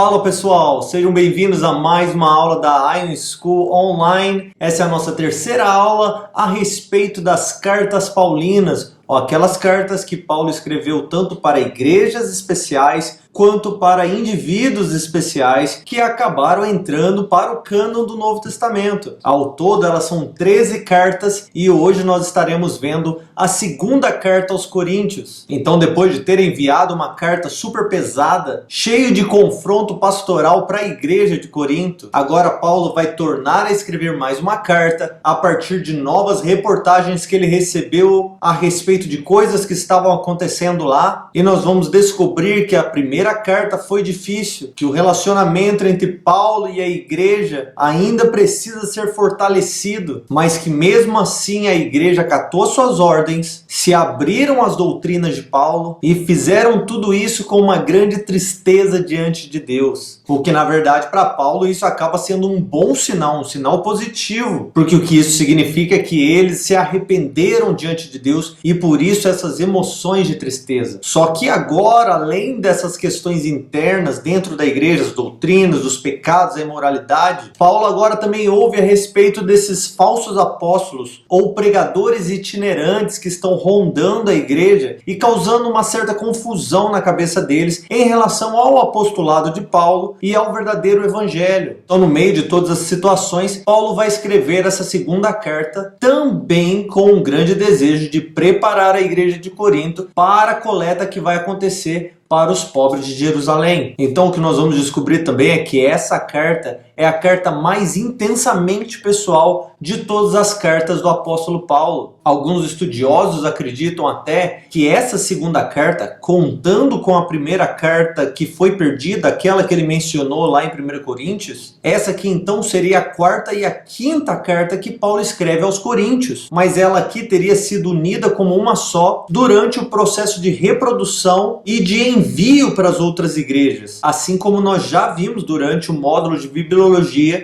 Fala pessoal, sejam bem-vindos a mais uma aula da Ion School Online. Essa é a nossa terceira aula a respeito das cartas paulinas, aquelas cartas que Paulo escreveu tanto para igrejas especiais quanto para indivíduos especiais que acabaram entrando para o cânon do Novo Testamento. Ao todo elas são 13 cartas e hoje nós estaremos vendo a segunda carta aos Coríntios. Então, depois de ter enviado uma carta super pesada, cheio de confronto pastoral para a igreja de Corinto, agora Paulo vai tornar a escrever mais uma carta a partir de novas reportagens que ele recebeu a respeito de coisas que estavam acontecendo lá, e nós vamos descobrir que a primeira carta foi difícil, que o relacionamento entre Paulo e a igreja ainda precisa ser fortalecido, mas que mesmo assim a igreja acatou suas ordens, se abriram às doutrinas de Paulo e fizeram tudo isso com uma grande tristeza diante de Deus. O que na verdade para Paulo isso acaba sendo um bom sinal, um sinal positivo, porque o que isso significa é que eles se arrependeram diante de Deus e por isso essas emoções de tristeza. Só que agora, além dessas questões internas dentro da igreja, as doutrinas, os pecados, a imoralidade, Paulo agora também ouve a respeito desses falsos apóstolos ou pregadores itinerantes que estão rondando a igreja e causando uma certa confusão na cabeça deles em relação ao apostolado de Paulo e ao verdadeiro evangelho. Então, no meio de todas as situações, Paulo vai escrever essa segunda carta também com um grande desejo de preparar a igreja de Corinto para a coleta que vai acontecer para os pobres de Jerusalém. Então o que nós vamos descobrir também é que essa carta é a carta mais intensamente pessoal de todas as cartas do apóstolo Paulo. Alguns estudiosos acreditam até que essa segunda carta, contando com a primeira carta que foi perdida, aquela que ele mencionou lá em 1 Coríntios, essa aqui então seria a quarta e a quinta carta que Paulo escreve aos Coríntios, mas ela aqui teria sido unida como uma só durante o processo de reprodução e de envio para as outras igrejas, assim como nós já vimos durante o módulo de bibliologia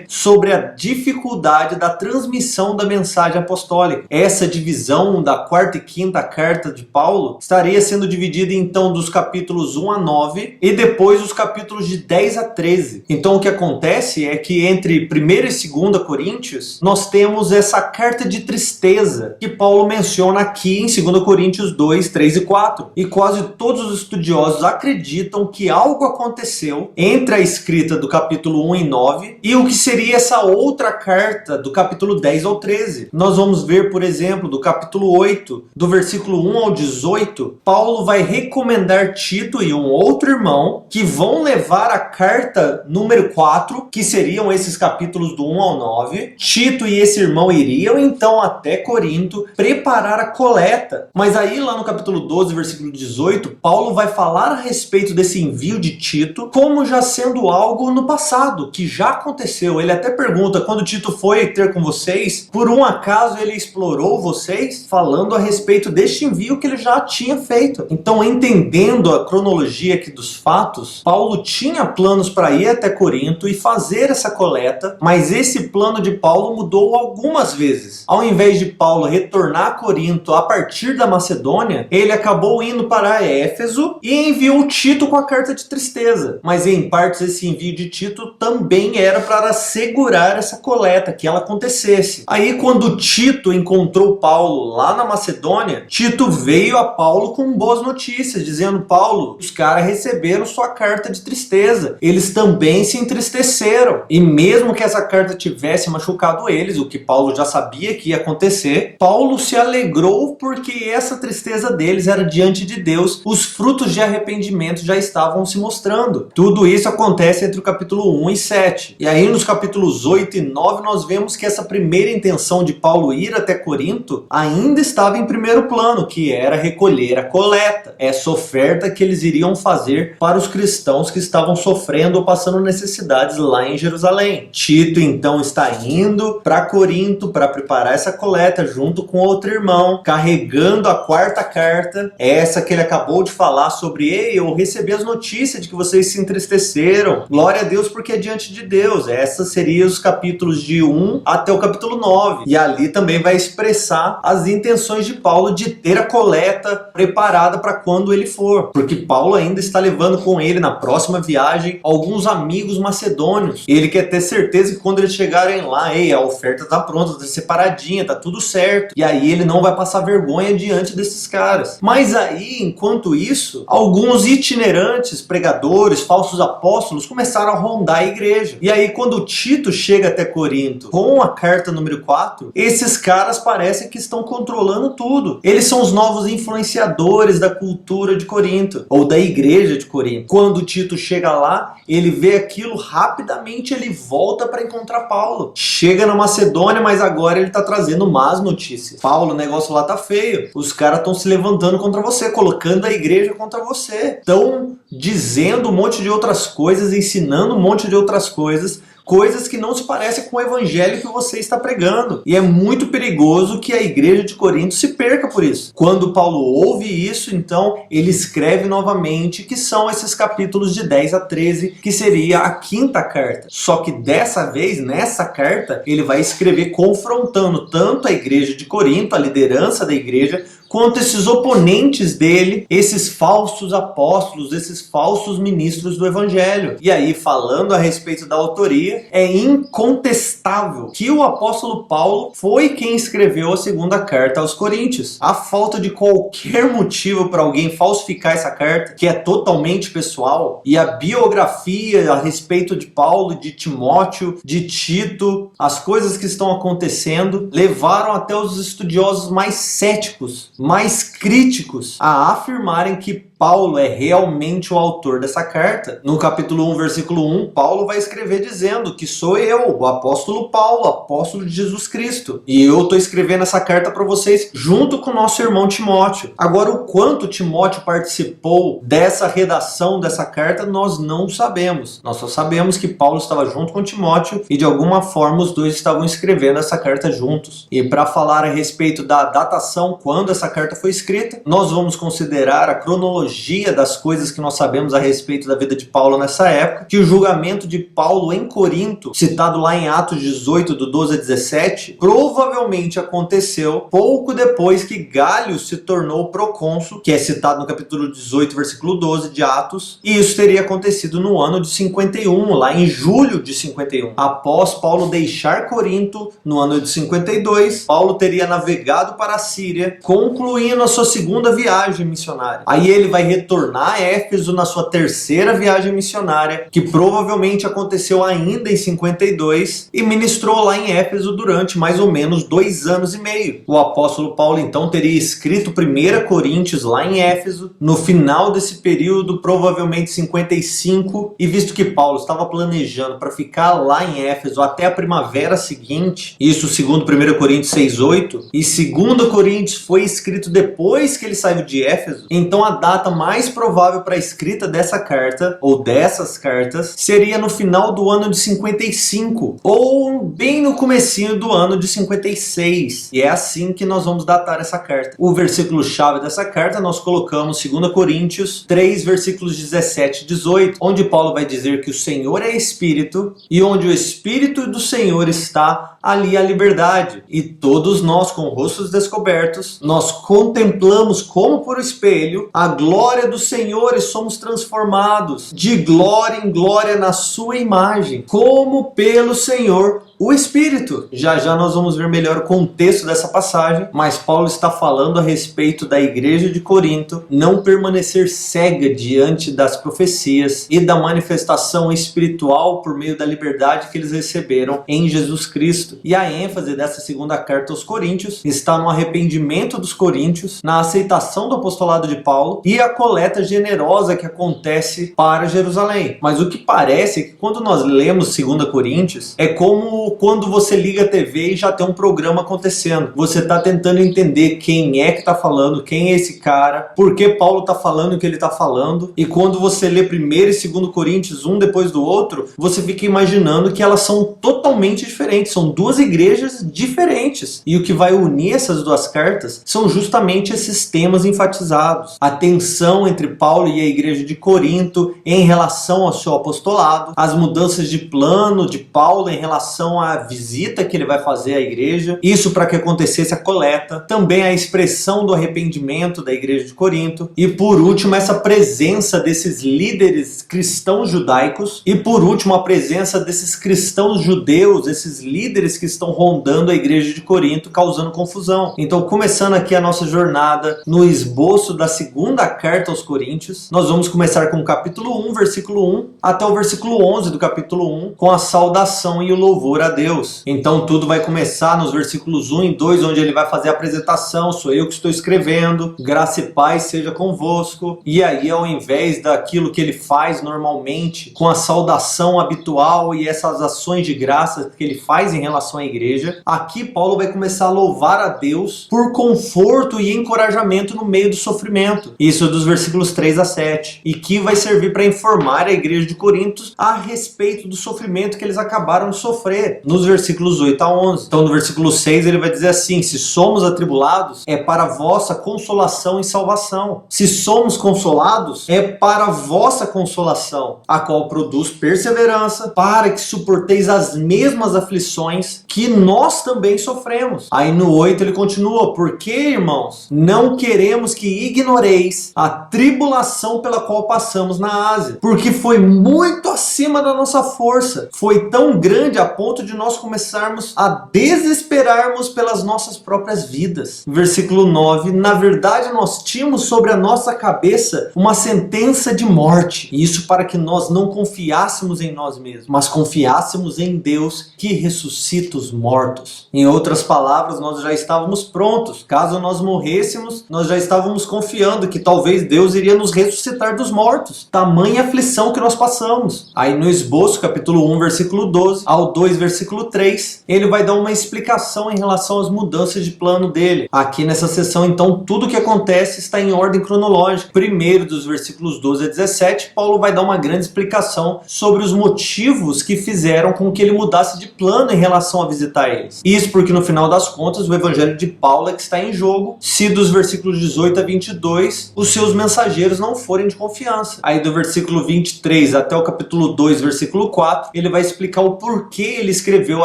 sobre a dificuldade da transmissão da mensagem apostólica. Essa divisão da quarta e quinta carta de Paulo estaria sendo dividida então dos capítulos 1 a 9 e depois os capítulos de 10 a 13. Então o que acontece é que entre 1 e 2 Coríntios nós temos essa carta de tristeza que Paulo menciona aqui em 2 Coríntios 2, 3 e 4. E quase todos os estudiosos acreditam que algo aconteceu entre a escrita do capítulo 1 e 9 e o que seria essa outra carta do capítulo 10 ao 13. Nós vamos ver, por exemplo, do capítulo 8, do versículo 1 ao 18, Paulo vai recomendar Tito e um outro irmão que vão levar a carta número 4, que seriam esses capítulos do 1 ao 9. Tito e esse irmão iriam então até Corinto preparar a coleta. Mas aí lá no capítulo 12, versículo 18, Paulo vai falar a respeito desse envio de Tito como já sendo algo no passado, que já aconteceu. Ele até pergunta, quando Tito foi ter com vocês, por um acaso ele explorou vocês? Falando a respeito deste envio que ele já tinha feito. Então, entendendo a cronologia aqui dos fatos, Paulo tinha planos para ir até Corinto e fazer essa coleta, mas esse plano de Paulo mudou algumas vezes. Ao invés de Paulo retornar a Corinto a partir da Macedônia, ele acabou indo para Éfeso e enviou Tito com a carta de tristeza. Mas em partes esse envio de Tito também era para assegurar essa coleta, que ela acontecesse. Aí quando Tito encontrou Paulo lá na Macedônia, Tito veio a Paulo com boas notícias, dizendo: Paulo, os caras receberam sua carta de tristeza. Eles também se entristeceram. E mesmo que essa carta tivesse machucado eles, o que Paulo já sabia que ia acontecer, Paulo se alegrou porque essa tristeza deles era diante de Deus. Os frutos de arrependimento já estavam se mostrando. Tudo isso acontece entre o capítulo 1 e 7. E aí nos capítulos 8 e 9 nós vemos que essa primeira intenção de Paulo ir até Corinto ainda estava em primeiro plano, que era recolher a coleta. Essa oferta que eles iriam fazer para os cristãos que estavam sofrendo ou passando necessidades lá em Jerusalém. Tito então está indo para Corinto para preparar essa coleta junto com outro irmão, carregando a quarta carta, essa que ele acabou de falar sobre: ei, eu recebi as notícias de que vocês se entristeceram. Glória a Deus porque é diante de Deus. Deus. Essas seriam os capítulos de 1 até o capítulo 9. E ali também vai expressar as intenções de Paulo de ter a coleta preparada para quando ele for. Porque Paulo ainda está levando com ele na próxima viagem alguns amigos macedônios. Ele quer ter certeza que quando eles chegarem lá, a oferta está pronta, está separadinha, está tudo certo. E aí ele não vai passar vergonha diante desses caras. Mas aí, enquanto isso, alguns itinerantes, pregadores, falsos apóstolos começaram a rondar a igreja. E aí quando Tito chega até Corinto com a carta número 4, esses caras parecem que estão controlando tudo. Eles são os novos influenciadores da cultura de Corinto, ou da igreja de Corinto. Quando Tito chega lá, ele vê aquilo, rapidamente ele volta para encontrar Paulo. Chega na Macedônia, mas agora ele está trazendo más notícias. Paulo, o negócio lá tá feio. Os caras estão se levantando contra você, colocando a igreja contra você. Estão dizendo um monte de outras coisas, ensinando um monte de outras coisas, coisas que não se parecem com o evangelho que você está pregando. E é muito perigoso que a igreja de Corinto se perca por isso. Quando Paulo ouve isso, então, ele escreve novamente, que são esses capítulos de 10 a 13, que seria a quinta carta. Só que dessa vez, nessa carta, ele vai escrever confrontando tanto a igreja de Corinto, a liderança da igreja, quanto esses oponentes dele, esses falsos apóstolos, esses falsos ministros do evangelho. E aí, falando a respeito da autoria, é incontestável que o apóstolo Paulo foi quem escreveu a segunda carta aos Coríntios. A falta de qualquer motivo para alguém falsificar essa carta, que é totalmente pessoal, e a biografia a respeito de Paulo, de Timóteo, de Tito, as coisas que estão acontecendo, levaram até os estudiosos mais céticos, mais críticos, a afirmarem que Paulo é realmente o autor dessa carta. No capítulo 1, versículo 1, Paulo vai escrever dizendo que sou eu, o apóstolo Paulo, apóstolo de Jesus Cristo. E eu estou escrevendo essa carta para vocês junto com o nosso irmão Timóteo. Agora, o quanto Timóteo participou dessa redação dessa carta, nós não sabemos. Nós só sabemos que Paulo estava junto com Timóteo e de alguma forma os dois estavam escrevendo essa carta juntos. E para falar a respeito da datação, quando essa carta foi escrita, nós vamos considerar a cronologia das coisas que nós sabemos a respeito da vida de Paulo nessa época, que o julgamento de Paulo em Corinto, citado lá em Atos 18, do 12 a 17, provavelmente aconteceu pouco depois que Galho se tornou procônsul, que é citado no capítulo 18, versículo 12 de Atos, e isso teria acontecido no ano de 51, lá em julho de 51. Após Paulo deixar Corinto, no ano de 52, Paulo teria navegado para a Síria, concluindo a sua segunda viagem missionária. Aí ele vai retornar a Éfeso na sua terceira viagem missionária, que provavelmente aconteceu ainda em 52, e ministrou lá em Éfeso durante mais ou menos 2 anos e meio. O apóstolo Paulo então teria escrito 1 Coríntios lá em Éfeso, no final desse período, provavelmente 55, e visto que Paulo estava planejando para ficar lá em Éfeso até a primavera seguinte, isso segundo 1 Coríntios 6:8, e 2 Coríntios foi escrito depois que ele saiu de Éfeso, então a data mais provável para a escrita dessa carta, ou dessas cartas, seria no final do ano de 55, ou bem no comecinho do ano de 56. E é assim que nós vamos datar essa carta. O versículo-chave dessa carta nós colocamos 2 Coríntios 3, versículos 17 e 18, onde Paulo vai dizer que o Senhor é Espírito, e onde o Espírito do Senhor está, ali a liberdade. E todos nós, com rostos descobertos, nós contemplamos como por espelho a glória do Senhor e somos transformados de glória em glória na sua imagem, como pelo Senhor o Espírito. Já já nós vamos ver melhor o contexto dessa passagem, mas Paulo está falando a respeito da igreja de Corinto não permanecer cega diante das profecias e da manifestação espiritual por meio da liberdade que eles receberam em Jesus Cristo. E a ênfase dessa segunda carta aos Coríntios está no arrependimento dos coríntios, na aceitação do apostolado de Paulo e a coleta generosa que acontece para Jerusalém. Mas o que parece é que quando nós lemos 2 Coríntios, é como tipo quando você liga a TV e já tem um programa acontecendo. Você está tentando entender quem é que está falando, quem é esse cara, por que Paulo está falando o que ele está falando. E quando você lê 1º e 2º Coríntios, um depois do outro, você fica imaginando que elas são totalmente diferentes. São duas igrejas diferentes. E o que vai unir essas duas cartas são justamente esses temas enfatizados. A tensão entre Paulo e a igreja de Corinto em relação ao seu apostolado, as mudanças de plano de Paulo em relação à visita que ele vai fazer à igreja, isso para que acontecesse a coleta, também a expressão do arrependimento da igreja de Corinto, e por último essa presença desses líderes cristãos judaicos, e por último a presença desses cristãos judeus, esses líderes que estão rondando a igreja de Corinto, causando confusão. Então, começando aqui a nossa jornada no esboço da segunda carta aos Coríntios, nós vamos começar com o capítulo 1, versículo 1, até o versículo 11 do capítulo 1, com a saudação e o louvor a Deus. Então tudo vai começar nos versículos 1 e 2, onde ele vai fazer a apresentação: sou eu que estou escrevendo, graça e paz seja convosco. E aí, ao invés daquilo que ele faz normalmente, com a saudação habitual e essas ações de graça que ele faz em relação à igreja, aqui Paulo vai começar a louvar a Deus por conforto e encorajamento no meio do sofrimento. Isso é dos versículos 3 a 7. E que vai servir para informar a igreja de Corinto a respeito do sofrimento que eles acabaram de sofrer, nos versículos 8 a 11. Então no versículo 6 ele vai dizer assim: se somos atribulados, é para a vossa consolação e salvação. Se somos consolados, é para a vossa consolação, a qual produz perseverança, para que suporteis as mesmas aflições que nós também sofremos. Aí no 8 ele continua: porque, irmãos, não queremos que ignoreis a tribulação pela qual passamos na Ásia, porque foi muito acima da nossa força, foi tão grande a ponto de nós começarmos a desesperarmos pelas nossas próprias vidas. Versículo 9: na verdade nós tínhamos sobre a nossa cabeça uma sentença de morte, e isso para que nós não confiássemos em nós mesmos, mas confiássemos em Deus que ressuscita os mortos. Em outras palavras, nós já estávamos prontos. Caso nós morrêssemos, nós já estávamos confiando que talvez Deus iria nos ressuscitar dos mortos. Tamanha aflição que nós passamos. Aí no esboço, capítulo 1, versículo 12 ao 2, versículo 3, ele vai dar uma explicação em relação às mudanças de plano dele. Aqui nessa sessão, então, tudo o que acontece está em ordem cronológica. Primeiro, dos versículos 12 a 17, Paulo vai dar uma grande explicação sobre os motivos que fizeram com que ele mudasse de plano em relação a visitar eles. Isso porque, no final das contas, o evangelho de Paulo é que está em jogo, se dos versículos 18 a 22, os seus mensageiros não forem de confiança. Aí do versículo 23 até o capítulo 2, versículo 4, ele vai explicar o porquê ele escreveu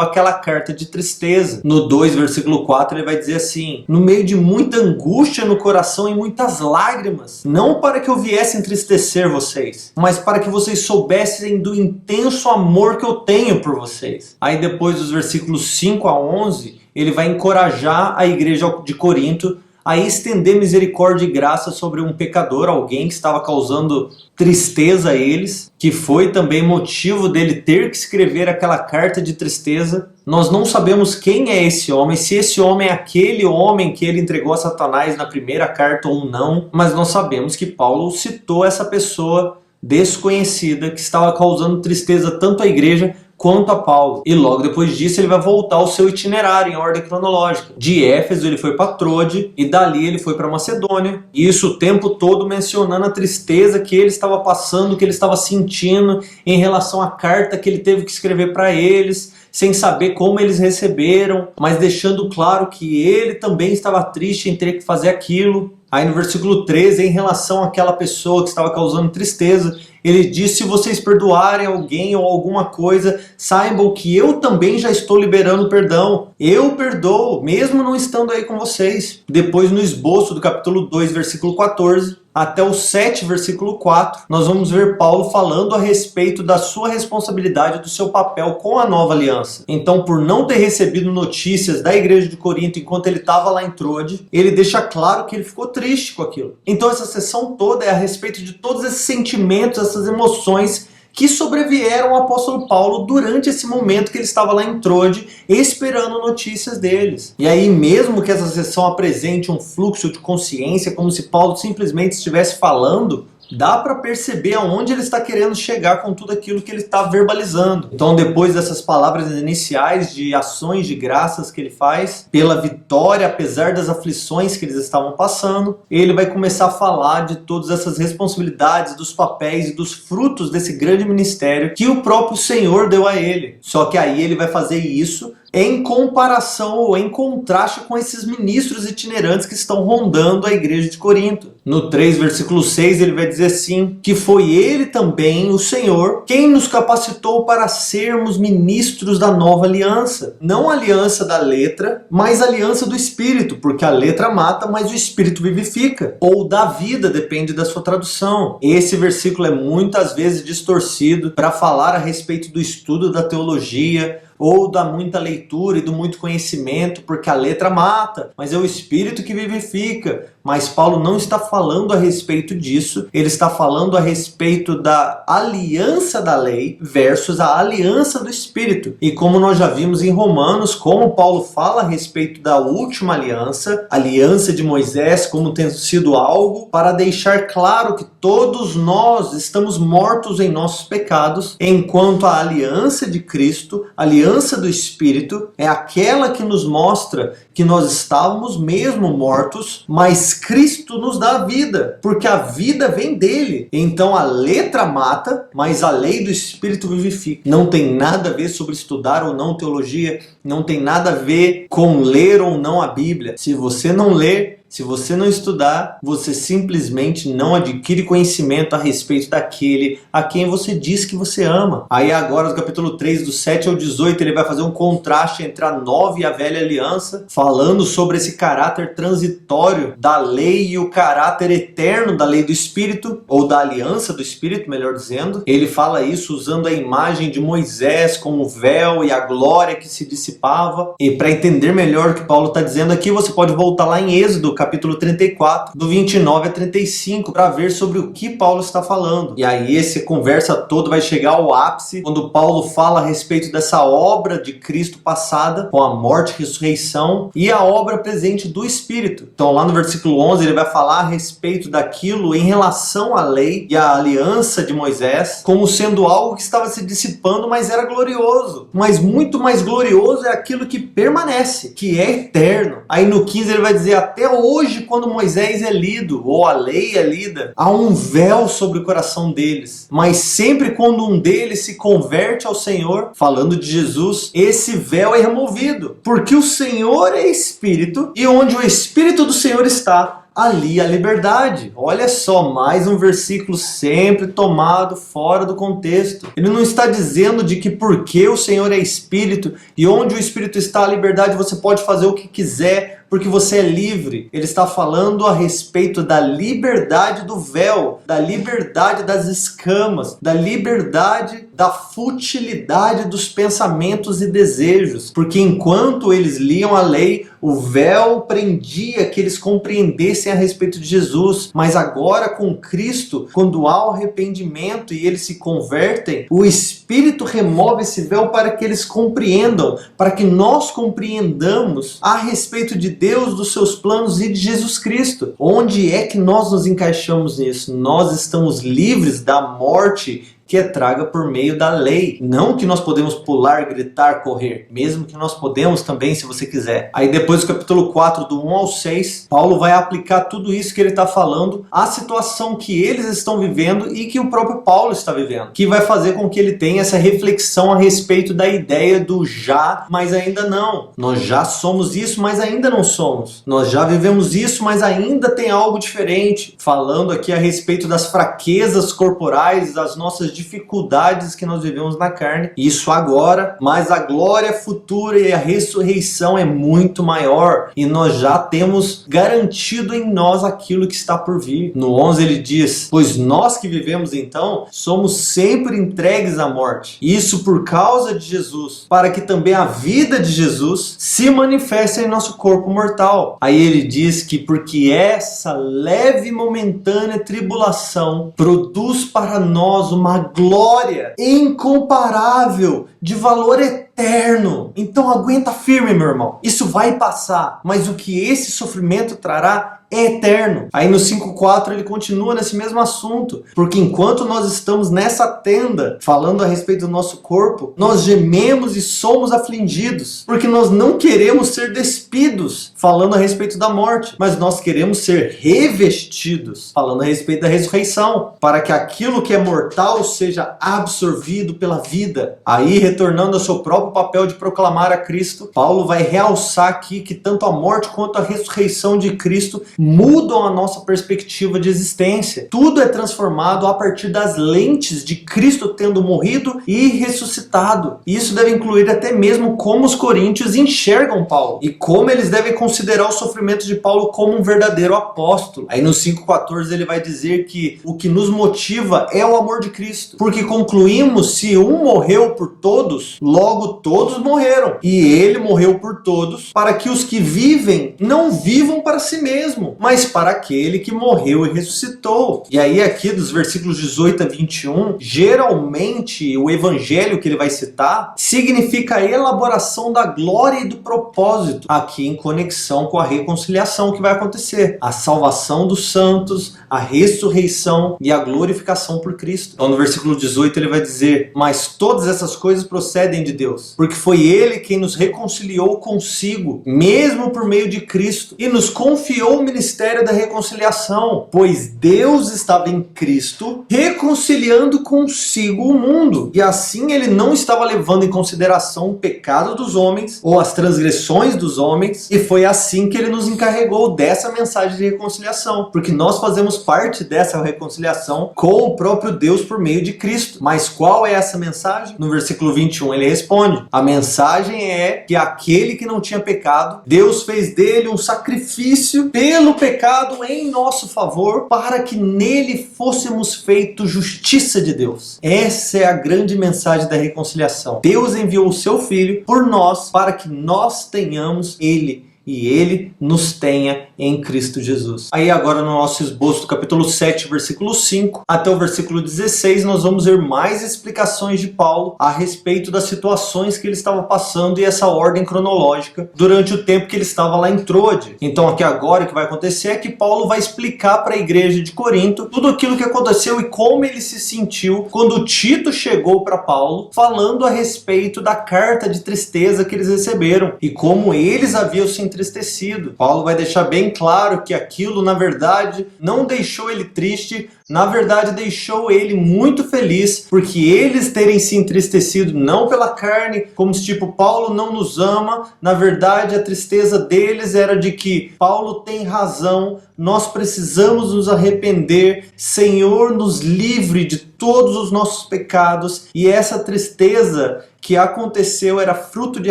aquela carta de tristeza. No 2, versículo 4, ele vai dizer assim: no meio de muita angústia no coração e muitas lágrimas, não para que eu viesse entristecer vocês, mas para que vocês soubessem do intenso amor que eu tenho por vocês. Aí depois dos versículos 5 a 11, ele vai encorajar a igreja de Corinto a estender misericórdia e graça sobre um pecador, alguém que estava causando tristeza a eles, que foi também motivo dele ter que escrever aquela carta de tristeza. Nós não sabemos quem é esse homem, se esse homem é aquele homem que ele entregou a Satanás na primeira carta ou não, mas nós sabemos que Paulo citou essa pessoa desconhecida que estava causando tristeza tanto à igreja quanto a Paulo. E logo depois disso ele vai voltar ao seu itinerário em ordem cronológica. De Éfeso ele foi para Troade e dali ele foi para Macedônia. E isso o tempo todo mencionando a tristeza que ele estava passando, que ele estava sentindo em relação à carta que ele teve que escrever para eles, sem saber como eles receberam, mas deixando claro que ele também estava triste em ter que fazer aquilo. Aí no versículo 13, em relação àquela pessoa que estava causando tristeza, ele diz: se vocês perdoarem alguém ou alguma coisa, saibam que eu também já estou liberando perdão. Eu perdoo, mesmo não estando aí com vocês. Depois no esboço do capítulo 2, versículo 14, até o 7, versículo 4, nós vamos ver Paulo falando a respeito da sua responsabilidade, do seu papel com a nova aliança. Então, por não ter recebido notícias da igreja de Corinto enquanto ele estava lá em Troade, ele deixa claro que ele ficou triste com aquilo. Então, essa sessão toda é a respeito de todos esses sentimentos, essas emoções que sobrevieram ao apóstolo Paulo durante esse momento que ele estava lá em Troade, esperando notícias deles. E aí, mesmo que essa sessão apresente um fluxo de consciência, como se Paulo simplesmente estivesse falando Dá para perceber aonde ele está querendo chegar com tudo aquilo que ele está verbalizando. Então, depois dessas palavras iniciais de ações de graças que ele faz pela vitória, apesar das aflições que eles estavam passando, ele vai começar a falar de todas essas responsabilidades, dos papéis e dos frutos desse grande ministério que o próprio Senhor deu a ele. Só que aí ele vai fazer isso em comparação ou em contraste com esses ministros itinerantes que estão rondando a igreja de Corinto. No 3, versículo 6, ele vai dizer assim, que foi ele também, o Senhor, quem nos capacitou para sermos ministros da nova aliança. Não a aliança da letra, mas a aliança do Espírito, porque a letra mata, mas o Espírito vivifica. Ou da vida, depende da sua tradução. Esse versículo é muitas vezes distorcido para falar a respeito do estudo da teologia, ou da muita leitura e do muito conhecimento, porque a letra mata, mas é o Espírito que vivifica. Mas Paulo não está falando a respeito disso, ele está falando a respeito da aliança da lei versus a aliança do Espírito. E como nós já vimos em Romanos, como Paulo fala a respeito da última aliança, aliança de Moisés, como tendo sido algo para deixar claro que todos nós estamos mortos em nossos pecados, enquanto a aliança de Cristo, a aliança do Espírito, é aquela que nos mostra que nós estávamos mesmo mortos, mas Cristo nos dá a vida, porque a vida vem dele. Então a letra mata, mas a lei do Espírito vivifica. Não tem nada a ver sobre estudar ou não teologia, não tem nada a ver com ler ou não a Bíblia. Se você não ler, se você não estudar, você simplesmente não adquire conhecimento a respeito daquele a quem você diz que você ama. Aí agora, no capítulo 3, do 7 ao 18, ele vai fazer um contraste entre a nova e a velha aliança, falando sobre esse caráter transitório da lei e o caráter eterno da lei do Espírito, ou da aliança do Espírito, melhor dizendo. Ele fala isso usando a imagem de Moisés com o véu e a glória que se dissipava. E para entender melhor o que Paulo está dizendo aqui, você pode voltar lá em Êxodo, capítulo 34, do 29 a 35, para ver sobre o que Paulo está falando. E aí essa conversa toda vai chegar ao ápice, quando Paulo fala a respeito dessa obra de Cristo passada, com a morte e ressurreição, e a obra presente do Espírito. Então lá no versículo 11, ele vai falar a respeito daquilo em relação à lei e à aliança de Moisés, como sendo algo que estava se dissipando, mas era glorioso. Mas muito mais glorioso é aquilo que permanece, que é eterno. Aí no 15 ele vai dizer, até hoje, quando Moisés é lido, ou a lei é lida, há um véu sobre o coração deles. Mas sempre quando um deles se converte ao Senhor, falando de Jesus, esse véu é removido. Porque o Senhor é Espírito, e onde o Espírito do Senhor está, ali a liberdade. Olha só, mais um versículo sempre tomado fora do contexto. Ele não está dizendo de que porque o Senhor é Espírito e onde o Espírito está a liberdade, você pode fazer o que quiser, porque você é livre. Ele está falando a respeito da liberdade do véu, da liberdade das escamas, da liberdade da futilidade dos pensamentos e desejos. Porque enquanto eles liam a lei, o véu prendia que eles compreendessem a respeito de Jesus. Mas agora com Cristo, quando há o arrependimento e eles se convertem, o Espírito remove esse véu para que eles compreendam, para que nós compreendamos a respeito de Deus, dos seus planos e de Jesus Cristo. Onde é que nós nos encaixamos nisso? Nós estamos livres da morte que é traga por meio da lei. Não que nós podemos pular, gritar, correr. Mesmo que nós podemos também, se você quiser. Aí depois do capítulo 4, do 1 ao 6, Paulo vai aplicar tudo isso que ele está falando à situação que eles estão vivendo e que o próprio Paulo está vivendo. Que vai fazer com que ele tenha essa reflexão a respeito da ideia do já, mas ainda não. Nós já somos isso, mas ainda não somos. Nós já vivemos isso, mas ainda tem algo diferente. Falando aqui a respeito das fraquezas corporais, das nossas dificuldades que nós vivemos na carne, isso agora, mas a glória futura e a ressurreição é muito maior, e nós já temos garantido em nós aquilo que está por vir. No 11 ele diz, pois nós que vivemos então, somos sempre entregues à morte, isso por causa de Jesus, para que também a vida de Jesus se manifeste em nosso corpo mortal. Aí ele diz que porque essa leve e momentânea tribulação produz para nós uma glória incomparável, de valor eterno. Então aguenta firme, meu irmão. Isso vai passar, mas o que esse sofrimento trará é eterno. Aí no 5:4 ele continua nesse mesmo assunto, porque enquanto nós estamos nessa tenda, falando a respeito do nosso corpo, nós gememos e somos afligidos, porque nós não queremos ser despidos, falando a respeito da morte, mas nós queremos ser revestidos, falando a respeito da ressurreição, para que aquilo que é mortal seja absorvido pela vida. Aí, retornando ao seu próprio papel de proclamar a Cristo, Paulo vai realçar aqui que tanto a morte quanto a ressurreição de Cristo mudam a nossa perspectiva de existência. Tudo é transformado a partir das lentes de Cristo tendo morrido e ressuscitado. E isso deve incluir até mesmo como os coríntios enxergam Paulo e como eles devem considerar o sofrimento de Paulo como um verdadeiro apóstolo. Aí no 5:14 ele vai dizer que o que nos motiva é o amor de Cristo, porque concluímos: se um morreu por todos, logo todos morreram, e ele morreu por todos, para que os que vivem não vivam para si mesmo, mas para aquele que morreu e ressuscitou. E aí aqui dos versículos 18 a 21, geralmente o evangelho que ele vai citar significa a elaboração da glória e do propósito, aqui em conexão com a reconciliação que vai acontecer, a salvação dos santos, a ressurreição e a glorificação por Cristo. Então no versículo 18 ele vai dizer: mas todas essas coisas procedem de Deus, porque foi ele quem nos reconciliou consigo, mesmo por meio de Cristo, e nos confiou o ministério da reconciliação, pois Deus estava em Cristo reconciliando consigo o mundo, e assim ele não estava levando em consideração o pecado dos homens ou as transgressões dos homens, e foi assim que ele nos encarregou dessa mensagem de reconciliação, porque nós fazemos parte dessa reconciliação com o próprio Deus por meio de Cristo. Mas qual é essa mensagem? No versículo 21 ele responde: a mensagem é que aquele que não tinha pecado, Deus fez dele um sacrifício pelo pecado em nosso favor, para que nele fôssemos feitos justiça de Deus. Essa é a grande mensagem da reconciliação. Deus enviou o seu Filho por nós, para que nós tenhamos ele e ele nos tenha em Cristo Jesus. Aí agora no nosso esboço do capítulo 7, versículo 5 até o versículo 16, nós vamos ver mais explicações de Paulo a respeito das situações que ele estava passando e essa ordem cronológica durante o tempo que ele estava lá em Troade. Então aqui agora o que vai acontecer é que Paulo vai explicar para a igreja de Corinto tudo aquilo que aconteceu e como ele se sentiu quando Tito chegou para Paulo falando a respeito da carta de tristeza que eles receberam e como eles haviam se entristecido. Paulo vai deixar bem claro que aquilo, na verdade, não deixou ele triste, na verdade deixou ele muito feliz, porque eles terem se entristecido não pela carne, como se tipo, Paulo não nos ama, na verdade a tristeza deles era de que Paulo tem razão, nós precisamos nos arrepender, Senhor nos livre de todos os nossos pecados, e essa tristeza que aconteceu era fruto de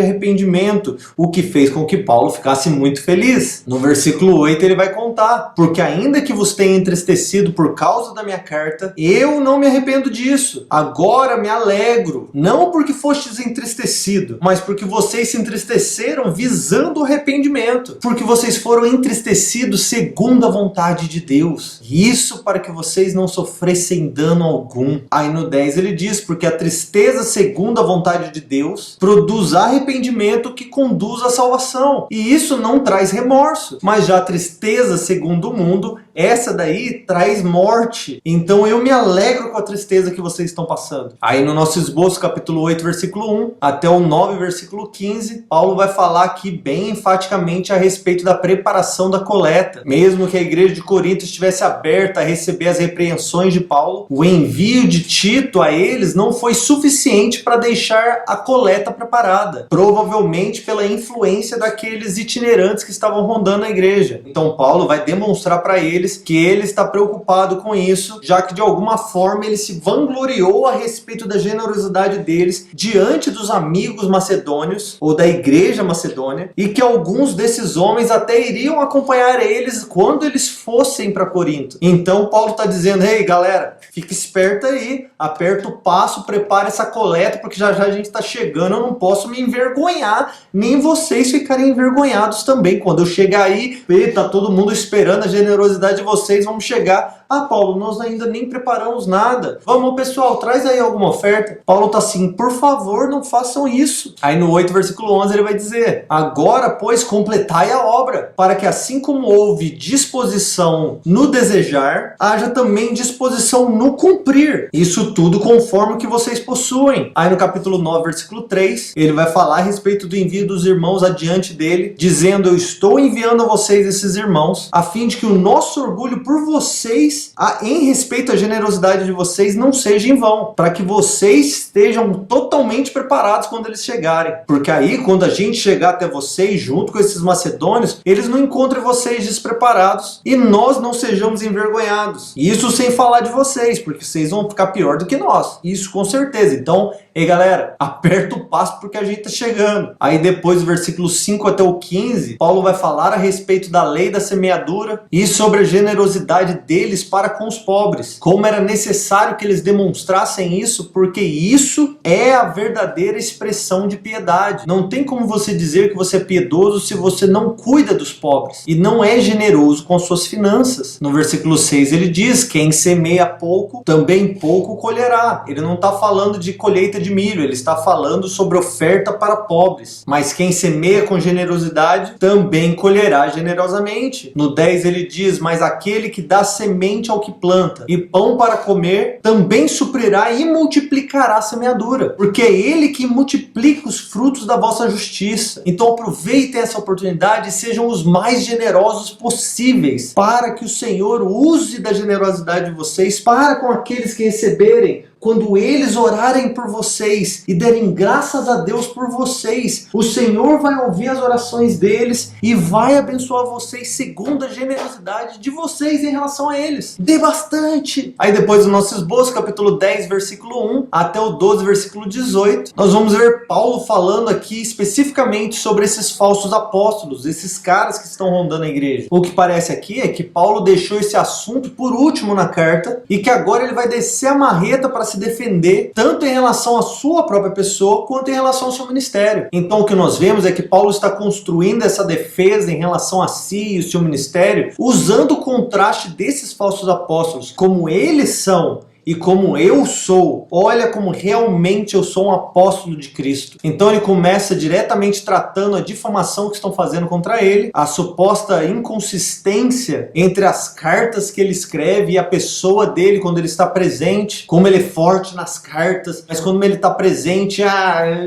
arrependimento, o que fez com que Paulo ficasse muito feliz. No versículo 8 ele vai contar: porque ainda que vos tenha entristecido por causa da minha carta, eu não me arrependo disso. Agora me alegro, não porque fostes entristecido, mas porque vocês se entristeceram visando o arrependimento, porque vocês foram entristecidos segundo a vontade de Deus. Isso para que vocês não sofressem dano algum. Aí no 10 ele diz: porque a tristeza segundo a vontade de Deus produz arrependimento que conduz à salvação, e isso não traz remorso, mas já a tristeza segundo o mundo, essa daí traz morte. Então eu me alegro com a tristeza que vocês estão passando. Aí no nosso esboço, capítulo 8, versículo 1 até o 9, versículo 15, Paulo vai falar aqui bem enfaticamente a respeito da preparação da coleta. Mesmo que a igreja de Corinto estivesse aberta a receber as repreensões de Paulo, o envio de Tito a eles não foi suficiente para deixar a coleta preparada, provavelmente pela influência daqueles itinerantes que estavam rondando a igreja. Então Paulo vai demonstrar para eles que ele está preocupado com isso, já que de alguma forma ele se vangloriou a respeito da generosidade deles diante dos amigos macedônios ou da igreja macedônia, e que alguns desses homens até iriam acompanhar eles quando eles fossem para Corinto. Então Paulo está dizendo: ei galera, fica esperto aí, aperta o passo, prepara essa coleta, porque já já a gente está chegando, eu não posso me envergonhar, nem vocês ficarem envergonhados também. Quando eu chegar aí, tá todo mundo esperando a generosidade de vocês, vamos chegar Ah, Paulo, nós ainda nem preparamos nada. Vamos, pessoal, traz aí alguma oferta. Paulo tá assim, por favor, não façam isso. Aí no 8, versículo 11, ele vai dizer: agora, pois, completai a obra, para que assim como houve disposição no desejar, haja também disposição no cumprir. Isso tudo conforme o que vocês possuem. Aí no capítulo 9, versículo 3, ele vai falar a respeito do envio dos irmãos adiante dele, dizendo: eu estou enviando a vocês esses irmãos, a fim de que o nosso orgulho por vocês, em respeito à generosidade de vocês, não seja em vão, para que vocês estejam totalmente preparados quando eles chegarem. Porque aí, quando a gente chegar até vocês, junto com esses macedônios, eles não encontrem vocês despreparados e nós não sejamos envergonhados. Isso sem falar de vocês, porque vocês vão ficar pior do que nós. Isso com certeza. Então, ei galera, aperta o passo porque a gente tá chegando. Aí depois, do versículo 5 até o 15, Paulo vai falar a respeito da lei da semeadura e sobre a generosidade deles para com os pobres. Como era necessário que eles demonstrassem isso, porque isso é a verdadeira expressão de piedade. Não tem como você dizer que você é piedoso se você não cuida dos pobres e não é generoso com suas finanças. No versículo 6 ele diz: quem semeia pouco, também pouco colherá. Ele não está falando de colheita de milho, ele está falando sobre oferta para pobres. Mas quem semeia com generosidade, também colherá generosamente. No 10 ele diz: mas aquele que dá semente ao que planta e pão para comer, também suprirá e multiplicará a semeadura, porque é ele que multiplica os frutos da vossa justiça. Então aproveitem essa oportunidade e sejam os mais generosos possíveis, para que o Senhor use da generosidade de vocês para com aqueles que receberem. Quando eles orarem por vocês e derem graças a Deus por vocês, o Senhor vai ouvir as orações deles e vai abençoar vocês segundo a generosidade de vocês em relação a eles. Dê bastante! Aí depois do nosso esboço, capítulo 10, versículo 1 até o 12, versículo 18, nós vamos ver Paulo falando aqui especificamente sobre esses falsos apóstolos, esses caras que estão rondando a igreja. O que parece aqui é que Paulo deixou esse assunto por último na carta e que agora ele vai descer a marreta para se defender, tanto em relação à sua própria pessoa, quanto em relação ao seu ministério. Então o que nós vemos é que Paulo está construindo essa defesa em relação a si e o seu ministério, usando o contraste desses falsos apóstolos, como eles são e como eu sou. Olha como realmente eu sou um apóstolo de Cristo. Então ele começa diretamente tratando a difamação que estão fazendo contra ele, a suposta inconsistência entre as cartas que ele escreve e a pessoa dele quando ele está presente, como ele é forte nas cartas, mas quando ele está presente,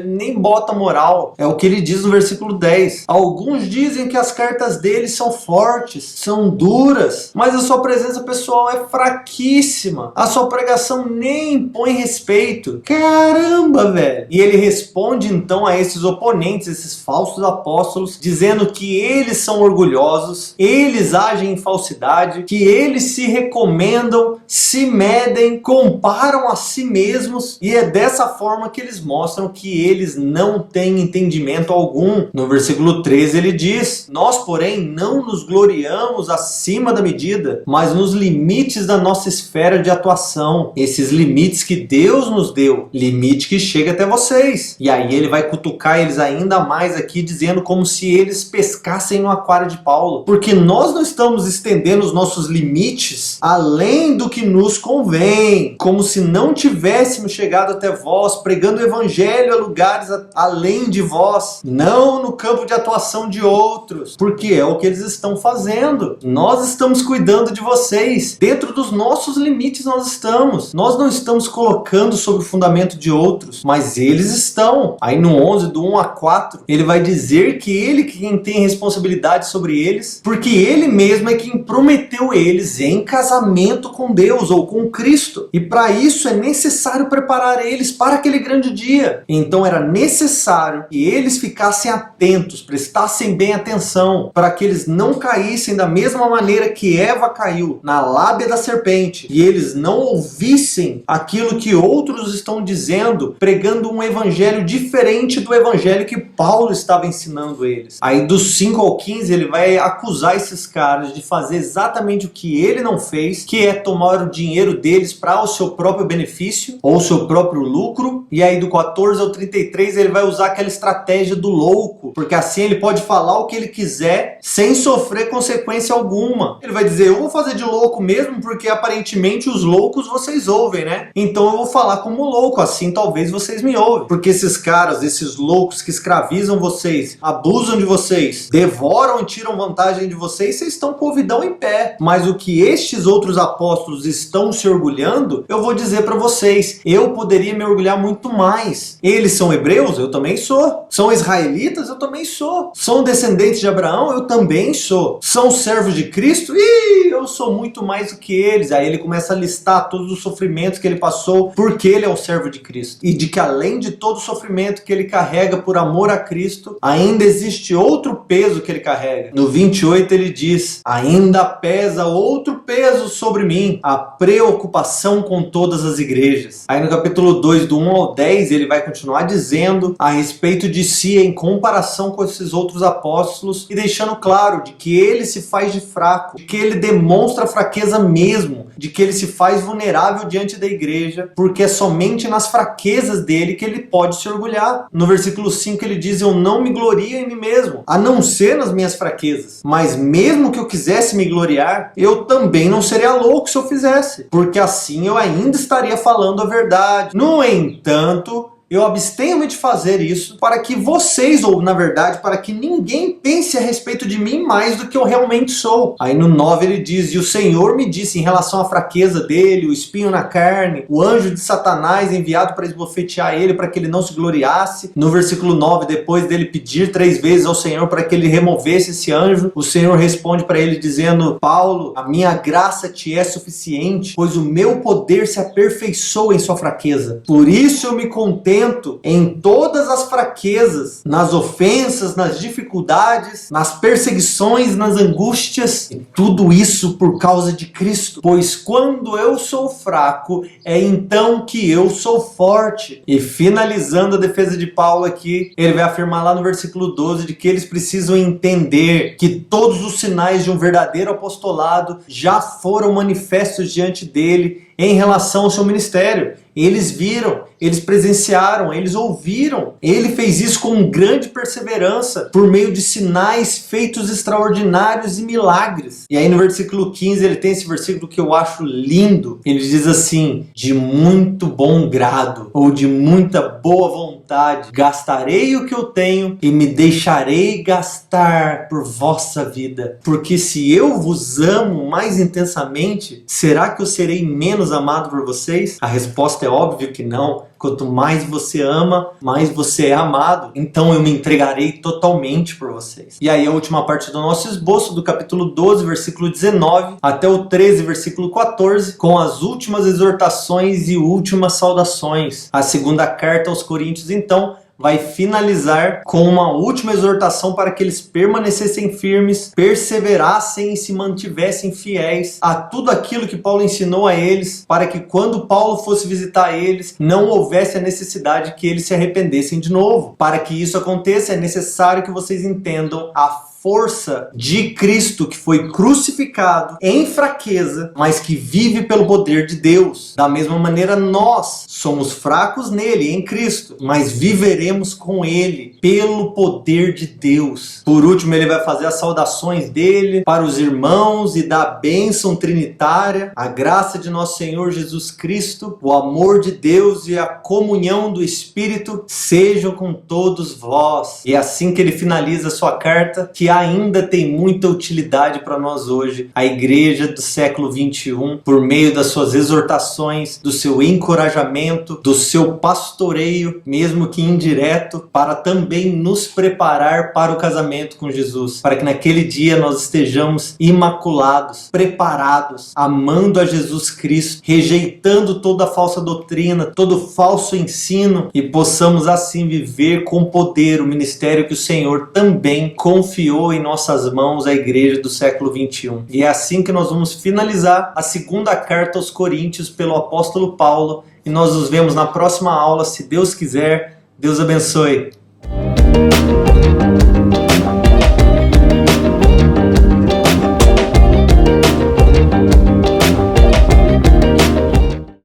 nem bota moral. É o que ele diz no versículo 10. Alguns dizem que as cartas dele são fortes, são duras, mas a sua presença pessoal é fraquíssima. A sua pregação nem impõe respeito. Caramba, velho! E ele responde então a esses oponentes, esses falsos apóstolos, dizendo que eles são orgulhosos, eles agem em falsidade, que eles se recomendam, se medem, comparam a si mesmos, e é dessa forma que eles mostram que eles não têm entendimento algum. No versículo 13 ele diz: nós, porém, não nos gloriamos acima da medida, mas nos limites da nossa esfera de atuação. Esses limites que Deus nos deu, limite que chega até vocês. E aí ele vai cutucar eles ainda mais aqui, dizendo como se eles pescassem no aquário de Paulo, porque nós não estamos estendendo os nossos limites além do que nos convém, como se não tivéssemos chegado até vós, pregando o evangelho a lugares além de vós, não no campo de atuação de outros, porque é o que eles estão fazendo. Nós estamos cuidando de vocês, dentro dos nossos limites nós estamos. Nós não estamos colocando sobre o fundamento de outros, mas eles estão. Aí no 11, do 1 a 4, ele vai dizer que ele quem tem responsabilidade sobre eles, porque ele mesmo é quem prometeu eles em casamento com Deus ou com Cristo. E para isso é necessário preparar eles para aquele grande dia. Então era necessário que eles ficassem atentos, prestassem bem atenção, para que eles não caíssem da mesma maneira que Eva caiu, na lábia da serpente, e eles não ouviram ouvissem aquilo que outros estão dizendo, pregando um evangelho diferente do evangelho que Paulo estava ensinando eles. Aí dos 5 ao 15 ele vai acusar esses caras de fazer exatamente o que ele não fez, que é tomar o dinheiro deles para o seu próprio benefício ou o seu próprio lucro. E aí do 14 ao 33 ele vai usar aquela estratégia do louco, porque assim ele pode falar o que ele quiser sem sofrer consequência alguma. Ele vai dizer, eu vou fazer de louco mesmo porque aparentemente os loucos vocês ouvem, né? Então eu vou falar como louco, assim talvez vocês me ouvem. Porque esses caras, esses loucos que escravizam vocês, abusam de vocês, devoram e tiram vantagem de vocês, vocês estão com o ouvidão em pé. Mas o que estes outros apóstolos estão se orgulhando, eu vou dizer para vocês, eu poderia me orgulhar muito mais. Eles são hebreus? Eu também sou. São israelitas? Eu também sou. São descendentes de Abraão? Eu também sou. São servos de Cristo? Ih, eu sou muito mais do que eles. Aí ele começa a listar todos os sofrimentos que ele passou porque ele é um servo de Cristo. E de que além de todo o sofrimento que ele carrega por amor a Cristo, ainda existe outro peso que ele carrega. No 28 ele diz, ainda pesa outro peso sobre mim, a preocupação com todas as igrejas. Aí no capítulo 2, do 1 ao 10, ele vai continuar dizendo a respeito de si em comparação com esses outros apóstolos e deixando claro de que ele se faz de fraco, de que ele demonstra fraqueza mesmo, de que ele se faz vulnerável diante da igreja, porque é somente nas fraquezas dele que ele pode se orgulhar. No versículo 5 ele diz, eu não me glorio em mim mesmo, a não ser nas minhas fraquezas, mas mesmo que eu quisesse me gloriar, eu também não seria louco se eu fizesse, porque assim eu ainda estaria falando a verdade. No entanto, eu abstenho-me de fazer isso para que vocês, ou na verdade, para que ninguém pense a respeito de mim mais do que eu realmente sou. Aí no 9 ele diz, e o Senhor me disse em relação à fraqueza dele, o espinho na carne, o anjo de Satanás enviado para esbofetear ele, para que ele não se gloriasse. No versículo 9, depois dele pedir 3 vezes ao Senhor para que ele removesse esse anjo, o Senhor responde para ele dizendo, Paulo, a minha graça te é suficiente, pois o meu poder se aperfeiçoa em sua fraqueza. Por isso eu me contento em todas as fraquezas, nas ofensas, nas dificuldades, nas perseguições, nas angústias, e tudo isso por causa de Cristo. Pois quando eu sou fraco, é então que eu sou forte. E finalizando a defesa de Paulo aqui, ele vai afirmar lá no versículo 12 de que eles precisam entender que todos os sinais de um verdadeiro apostolado já foram manifestos diante dele em relação ao seu ministério. Eles viram, eles presenciaram, eles ouviram. Ele fez isso com grande perseverança, por meio de sinais, feitos extraordinários e milagres. E aí no versículo 15 ele tem esse versículo que eu acho lindo. Ele diz assim, de muito bom grado, ou de muita boa vontade, gastarei o que eu tenho e me deixarei gastar por vossa vida. Porque se eu vos amo mais intensamente, será que eu serei menos amado por vocês? A resposta é óbvio que não. Quanto mais você ama, mais você é amado. Então eu me entregarei totalmente por vocês. E aí a última parte do nosso esboço, do capítulo 12, versículo 19, até o 13, versículo 14, com as últimas exortações e últimas saudações. A segunda carta aos Coríntios, então, vai finalizar com uma última exortação para que eles permanecessem firmes, perseverassem e se mantivessem fiéis a tudo aquilo que Paulo ensinou a eles, para que quando Paulo fosse visitar eles, não houvesse a necessidade que eles se arrependessem de novo. Para que isso aconteça, é necessário que vocês entendam a força de Cristo, que foi crucificado em fraqueza, mas que vive pelo poder de Deus. Da mesma maneira, nós somos fracos nele, em Cristo, mas viveremos com ele pelo poder de Deus. Por último, ele vai fazer as saudações dele para os irmãos e da bênção trinitária, a graça de nosso Senhor Jesus Cristo, o amor de Deus e a comunhão do Espírito sejam com todos vós. E é assim que ele finaliza a sua carta, que ainda tem muita utilidade para nós hoje. A igreja do século 21, por meio das suas exortações, do seu encorajamento, do seu pastoreio, mesmo que indireto, para também nos preparar para o casamento com Jesus, para que naquele dia nós estejamos imaculados, preparados, amando a Jesus Cristo, rejeitando toda falsa doutrina, todo falso ensino, e possamos assim viver com poder o ministério que o Senhor também confiou confiou em nossas mãos a igreja do século 21. E é assim que nós vamos finalizar a segunda carta aos Coríntios pelo apóstolo Paulo. E nós nos vemos na próxima aula, se Deus quiser. Deus abençoe.